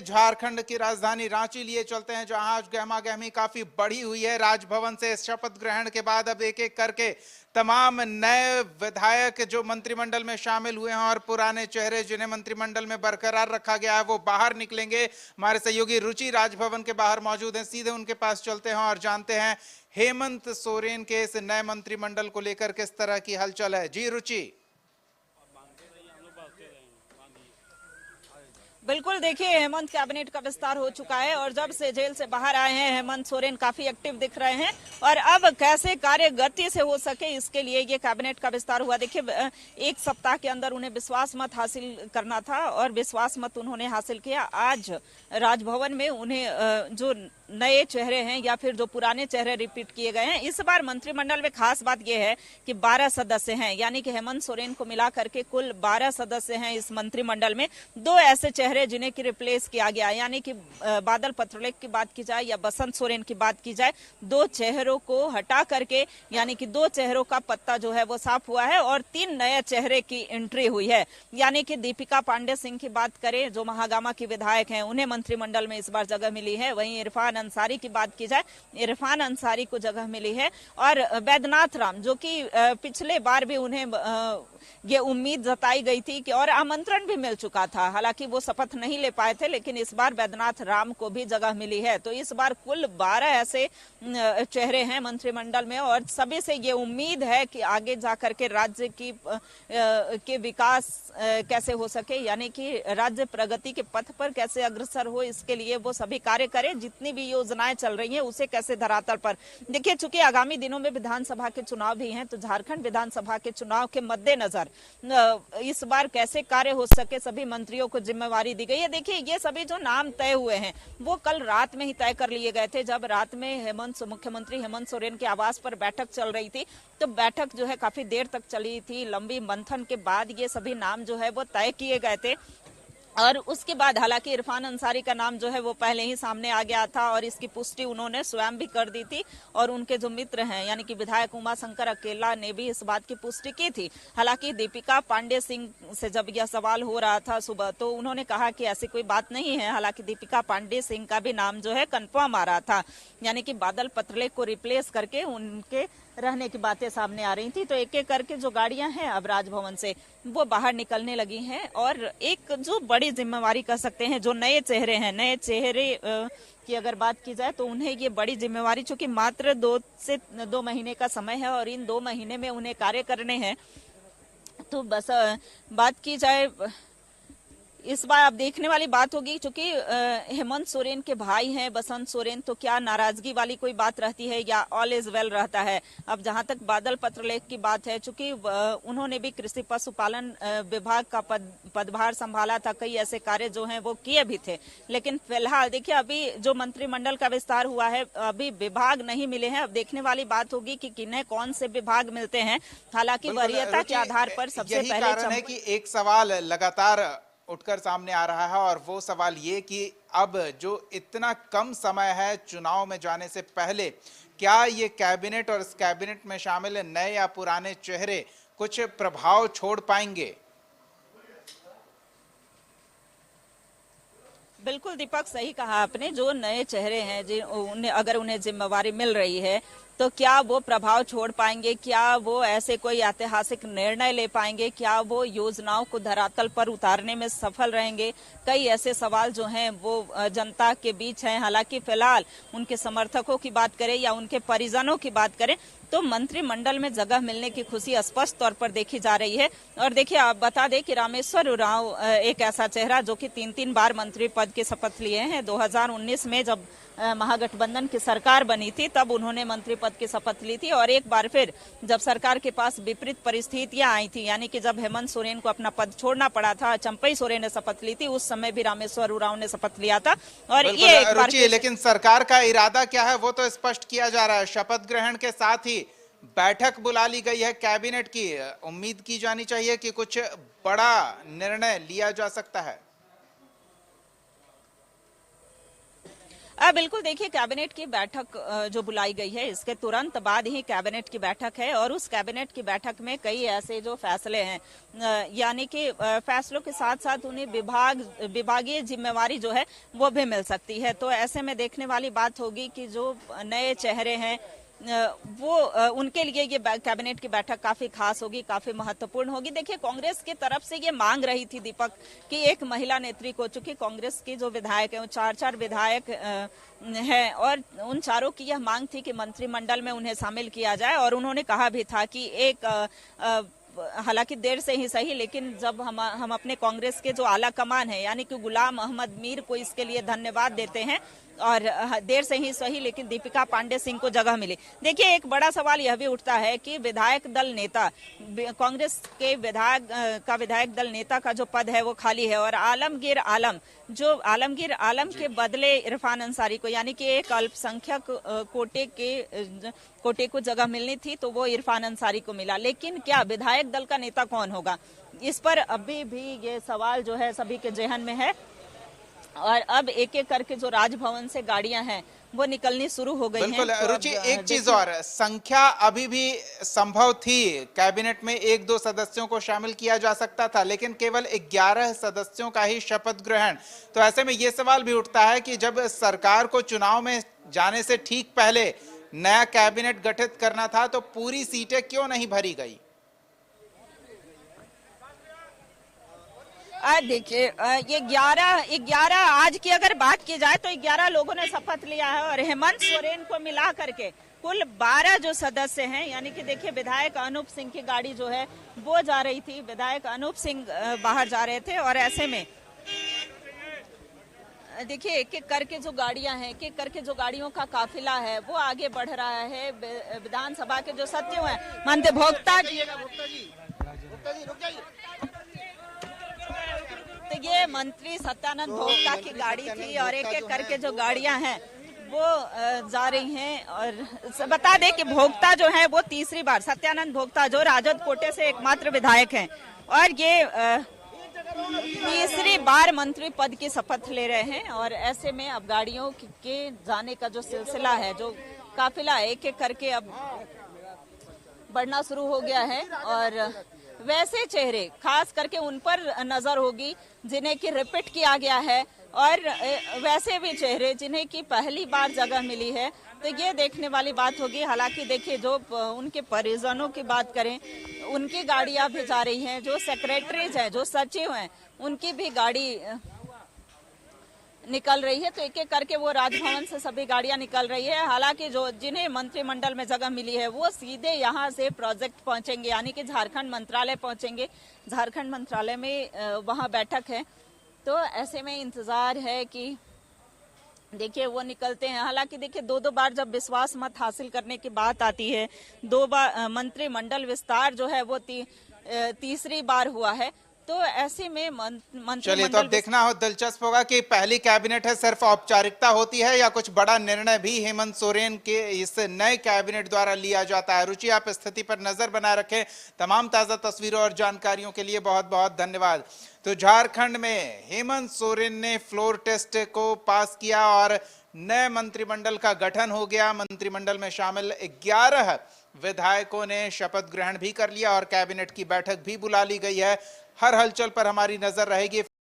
झारखंड की राजधानी रांची लिए चलते हैं, जहां आज गहमा गहमी काफी बढ़ी हुई है। राजभवन से शपथ ग्रहण के बाद अब एक एक करके तमाम नए विधायक जो मंत्रिमंडल में शामिल हुए हैं और पुराने चेहरे जिन्हें मंत्रिमंडल में बरकरार रखा गया है वो बाहर निकलेंगे। हमारे सहयोगी रुचि राजभवन के बाहर मौजूद हैं, सीधे उनके पास चलते हैं और जानते हैं हेमंत सोरेन के इस नए मंत्रिमंडल को लेकर किस तरह की हलचल है। जी रुचि। बिल्कुल, देखिए हेमंत कैबिनेट का विस्तार हो चुका है और जब से जेल से बाहर आए हैं हेमंत सोरेन काफी एक्टिव दिख रहे हैं और अब कैसे कार्य गति से हो सके इसके लिए ये कैबिनेट का विस्तार हुआ। देखिए एक सप्ताह के अंदर उन्हें विश्वास मत हासिल करना था और विश्वास मत उन्होंने हासिल किया। आज राजभवन में उन्हें जो नए चेहरे हैं या फिर जो पुराने चेहरे रिपीट किए गए हैं, इस बार मंत्रिमंडल में खास बात यह है कि 12 सदस्य हैं, यानी कि हेमंत सोरेन को मिला करके कुल 12 सदस्य हैं इस मंत्रिमंडल में। दो ऐसे चेहरे जिन्हें की रिप्लेस किया गया, यानी कि बादल पत्रलेख की बात की जाए या बसंत सोरेन की बात की जाए, दो चेहरों को हटा करके यानी कि दो चेहरों का पत्ता जो है वो साफ हुआ है और 3 नए चेहरे की एंट्री हुई है। यानी कि दीपिका पांडे सिंह की बात करें जो महागामा की विधायक हैं, उन्हें मंत्रिमंडल में इस बार जगह मिली है। वहीं इरफान अंसारी की बात की जाए, इरफान अंसारी को जगह मिली है और बैद्यनाथ राम जो कि पिछले बार भी उन्हें ये उम्मीद जताई गई थी कि और आमंत्रण भी मिल चुका था, हालांकि वो शपथ नहीं ले पाए थे, लेकिन इस बार बैद्यनाथ राम को भी जगह मिली है। तो इस बार कुल 12 ऐसे चेहरे हैं मंत्रिमंडल में और सभी से ये उम्मीद है कि आगे जाकर के राज्य की के विकास कैसे हो सके, यानी कि राज्य प्रगति के पथ पर कैसे अग्रसर हो, इसके लिए वो सभी कार्य करें। जितनी भी योजनाएं चल रही हैं उसे कैसे धरातल पर देखिए। चूंकि आगामी दिनों में विधानसभा के चुनाव भी हैं, तो झारखंड विधानसभा के चुनाव के मद्देनजर इस बार कैसे कार्य हो सके सभी मंत्रियों को जिम्मेवारी दी गई है। देखिए ये सभी जो नाम तय हुए हैं वो कल रात में ही तय कर लिए गए थे, जब रात में मुख्यमंत्री हेमंत सोरेन के आवास पर बैठक चल रही थी। तो बैठक जो है काफी देर तक चली थी, लंबी मंथन के बाद ये सभी नाम जो है वो तय किए गए थे और उसके बाद हालांकि इरफान अंसारी का नाम जो है वो पहले ही सामने आ गया था और इसकी पुष्टि उन्होंने स्वयं भी कर दी थी और उनके जो मित्र हैं यानी कि विधायक उमा शंकर अकेला ने भी इस बात की पुष्टि की थी। हालांकि दीपिका पांडे सिंह से जब यह सवाल हो रहा था सुबह, तो उन्होंने कहा कि ऐसी कोई बात नहीं है। हालांकि दीपिका पांडे सिंह का भी नाम जो है कंफर्म आ रहा था, यानी कि बादल पत्रलेख को रिप्लेस करके उनके रहने की बातें सामने आ रही थी। तो एक एक करके जो गाड़ियां हैं अब राजभवन से वो बाहर निकलने लगी हैं और एक जो बड़ी जिम्मेवारी कह सकते हैं, जो नए चेहरे हैं, नए चेहरे की अगर बात की जाए तो उन्हें ये बड़ी जिम्मेवारी, चूंकि मात्र 2 से 2 महीने का समय है और इन 2 महीने में उन्हें कार्य करने हैं। तो बस बात की जाए इस बार अब देखने वाली बात होगी, क्योंकि हेमंत सोरेन के भाई हैं बसंत सोरेन, तो क्या नाराजगी वाली कोई बात रहती है या ऑल इज वेल रहता है। अब जहां तक बादल पत्रलेख की बात है, चूंकि उन्होंने भी कृषि पशुपालन विभाग का पदभार संभाला था, कई ऐसे कार्य जो हैं वो किए भी थे, लेकिन फिलहाल देखिए अभी जो मंत्रिमंडल का विस्तार हुआ है अभी विभाग नहीं मिले हैं। अब देखने वाली बात होगी कि किन्हें कौन से विभाग मिलते हैं। हालांकि वरीयता के आधार पर सबसे पहले कारण है कि एक सवाल लगातार उठकर सामने आ रहा है और वो सवाल ये कि अब जो इतना कम समय है चुनाव में जाने से पहले, क्या ये कैबिनेट और इस कैबिनेट में शामिल नए या पुराने चेहरे कुछ प्रभाव छोड़ पाएंगे? बिल्कुल दीपक, सही कहा आपने। जो नए चेहरे हैं अगर उन्हें जिम्मेवारी मिल रही है तो क्या वो प्रभाव छोड़ पाएंगे, क्या वो ऐसे कोई ऐतिहासिक निर्णय ले पाएंगे, क्या वो योजनाओं को धरातल पर उतारने में सफल रहेंगे। कई ऐसे सवाल जो हैं वो जनता के बीच हैं। हालांकि फिलहाल उनके समर्थकों की बात करें या उनके परिजनों की बात करें तो मंत्रिमंडल में जगह मिलने की खुशी स्पष्ट तौर पर देखी जा रही है। और देखिए आप बता दें कि रामेश्वर उरांव एक ऐसा चेहरा जो कि 3 बार मंत्री पद की शपथ लिए हैं। 2019 में जब महागठबंधन की सरकार बनी थी तब उन्होंने मंत्री पद की शपथ ली थी और एक बार फिर जब सरकार के पास विपरीत परिस्थितियां आई थी, यानी कि जब हेमंत सोरेन को अपना पद छोड़ना पड़ा था, चंपई सोरेन ने शपथ ली थी, उस समय भी रामेश्वर उरांव ने शपथ लिया था। और ये एक बार लेकिन सरकार का इरादा क्या है वो तो स्पष्ट किया जा रहा है। शपथ ग्रहण के साथ ही बैठक बुला ली गई है कैबिनेट की। उम्मीद की जानी चाहिए कि कुछ बड़ा निर्णय लिया जा सकता है। बिल्कुल, देखिए कैबिनेट की बैठक जो बुलाई गई है इसके तुरंत बाद ही कैबिनेट की बैठक है और उस कैबिनेट की बैठक में कई ऐसे जो फैसले हैं यानी कि फैसलों के साथ साथ उन्हें विभागीय जिम्मेवारी जो है वो भी मिल सकती है। तो ऐसे में देखने वाली बात होगी कि जो नए चेहरे हैं वो उनके लिए ये कैबिनेट की बैठक काफी खास होगी, काफी महत्वपूर्ण होगी। देखिए कांग्रेस की तरफ से ये मांग रही थी दीपक कि एक महिला नेत्री को, चूंकि कांग्रेस के जो विधायक हैं वो चार विधायक हैं और उन चारों की यह मांग थी कि मंत्रिमंडल में उन्हें शामिल किया जाए और उन्होंने कहा भी था कि हालांकि देर से ही सही, लेकिन जब हम अपने कांग्रेस के जो आला कमान है यानी कि गुलाम अहमद मीर को इसके लिए धन्यवाद देते हैं और देर से ही सही लेकिन दीपिका पांडे सिंह को जगह मिली। देखिए एक बड़ा सवाल यह भी उठता है कि विधायक दल नेता, कांग्रेस के विधायक दल नेता का जो पद है वो खाली है और आलमगीर आलम के बदले इरफान अंसारी को, यानी कि एक अल्पसंख्यक कोटे को जगह मिलनी थी तो वो इरफान अंसारी को मिला। लेकिन क्या विधायक दल का नेता कौन होगा, इस पर अभी भी ये सवाल जो है सभी के जेहन में है और अब एक एक करके जो राजभवन से गाड़ियां हैं वो निकलनी शुरू हो गई हैं। बिल्कुल रुचि, एक चीज और, संख्या अभी भी संभव थी, कैबिनेट में 1-2 सदस्यों को शामिल किया जा सकता था लेकिन केवल 11 सदस्यों का ही शपथ ग्रहण। तो ऐसे में ये सवाल भी उठता है कि जब सरकार को चुनाव में जाने से ठीक पहले नया कैबिनेट गठित करना था तो पूरी सीटें क्यों नहीं भरी गई? देखिए ये 11 आज की अगर बात की जाए तो 11 लोगों ने शपथ लिया है और हेमंत सोरेन को मिला करके कुल 12 जो सदस्य हैं, यानी कि देखिए विधायक अनूप सिंह की गाड़ी जो है वो जा रही थी, विधायक अनूप सिंह बाहर जा रहे थे और ऐसे में देखिए एक एक करके जो गाड़ियां हैं, एक एक करके जो गाड़ियों का काफिला है वो आगे बढ़ रहा है। विधानसभा के जो सचिव हैं मंत्री भोक्ता जी, तो ये मंत्री सत्यानंद भोक्ता की गाड़ी थी और एक एक करके जो गाड़ियां हैं वो जा रही हैं। और बता दें कि भोक्ता जो है वो तीसरी बार, सत्यानंद भोक्ता जो राजद कोटे से एकमात्र विधायक हैं और ये तीसरी बार मंत्री पद की शपथ ले रहे हैं और ऐसे में अब गाड़ियों के जाने का जो सिलसिला है, जो काफिला एक एक करके अब बढ़ना शुरू हो गया है और वैसे चेहरे खास करके उन पर नजर होगी जिन्हें की रिपीट किया गया है और वैसे भी चेहरे जिन्हें की पहली बार जगह मिली है तो ये देखने वाली बात होगी। हालांकि देखिए जो उनके परिजनों की बात करें उनकी गाड़ियां भी जा रही हैं, जो सेक्रेटरीज हैं, जो सचिव हैं, उनकी भी गाड़ी निकल रही है। तो एक एक करके वो राजभवन से सभी गाड़ियां निकल रही है। हालांकि जो जिन्हें मंत्रिमंडल में जगह मिली है वो सीधे यहाँ से प्रोजेक्ट पहुंचेंगे, यानी कि झारखंड मंत्रालय पहुंचेंगे। झारखंड मंत्रालय में वहां बैठक है तो ऐसे में इंतजार है कि देखिए वो निकलते हैं। हालांकि देखिए 2 बार जब विश्वास मत हासिल करने की बात आती है, 2 बार मंत्रिमंडल विस्तार जो है वो तीसरी बार हुआ है तो ऐसे में चलिए तो अब देखना हो दिलचस्प होगा कि पहली कैबिनेट है सिर्फ औपचारिकता होती है या कुछ बड़ा निर्णय भी हेमंत सोरेन के इस नए कैबिनेट द्वारा लिया जाता है। रुचि, आप स्थिति पर नजर बनाए रखें। तमाम ताजा तस्वीरों और जानकारियों के लिए बहुत बहुत धन्यवाद। तो झारखंड में हेमंत सोरेन ने फ्लोर टेस्ट को पास किया और नए मंत्रिमंडल का गठन हो गया। मंत्रिमंडल में शामिल 11 विधायकों ने शपथ ग्रहण भी कर लिया और कैबिनेट की बैठक भी बुला ली गई है। हर हलचल पर हमारी नजर रहेगी।